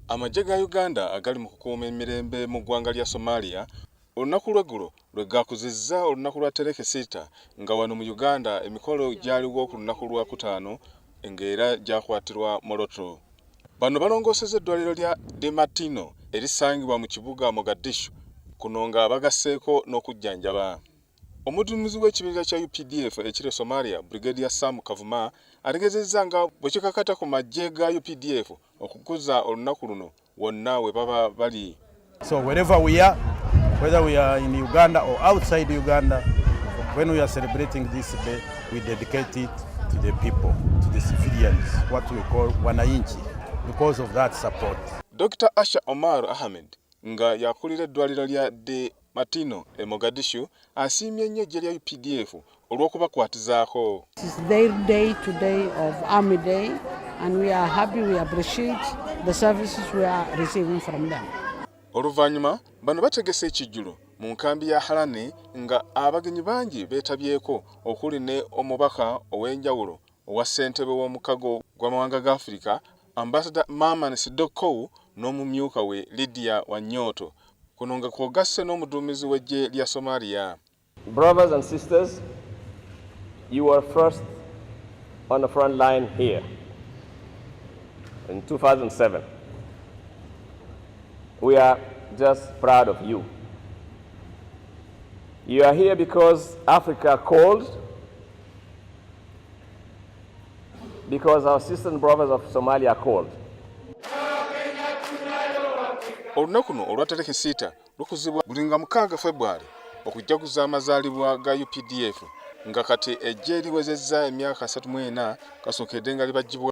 Amagye ga Uganda agali mu kukuuma emirembe mu ggwanga lya Somalia olunaku lw'eggulo lwe gakuzizza olunaku lwa Tarehe sita nga wano mu Uganda emikolo gyaliwo ku lunaku lwa kutaano ng'era gyakwatirwa Moroto. Bano balongoosezza eddwaliro lya ddimu erisangibwa mu kibuga Mogadishu kuno nga bagasseeko n'okubajjanjaba. Omuduumizi w'ekibiina kya UPDF ekiri Somalia, Brigadier Sam Kavuma, ategezezza nga bwe kikakata ku magye ga UPDF okukuza olunaku luno wonna we baba bali. So wherever we are, whether we are in Uganda or outside Uganda, when we are celebrating this day, we dedicate it to the people, to the civilians, what we call wananchi, because of that support. Dr. Asha Omar Ahmed nga yakulira eddwaliro lya Matino e Mogadishu asiimye nnyo eggye lya UPDF olw'okubakwatizaako. It is their day today of Army Day and we are happy, we appreciate the services we are receiving from them. Oluvannyuma bano bategese ekijjulo mu nkambi ya Harane nga abagenyi bangi beetabyeko okuli ne omubaka ow'enjawulo owa ssentebe w'omukago gw'amawanga ga Africa Ambassador Maman Sidoko n'omumyuka we Lydia Wanyoto kuno nga kwogasse n'omuduumizi w'eggye lya Somalia. Brothers and sisters, you were first on the front line here in 2007. We are just proud of you. You are here because Africa called, because our sisters and brothers of Somalia called. Olunaku luno olwa Tarehe sita lukuzibwa buli nga 6 February okujjaguza amazaalibwa ga UPDF nga kati eggye liwezezza emyaka 34 kasookedde nga libagibwa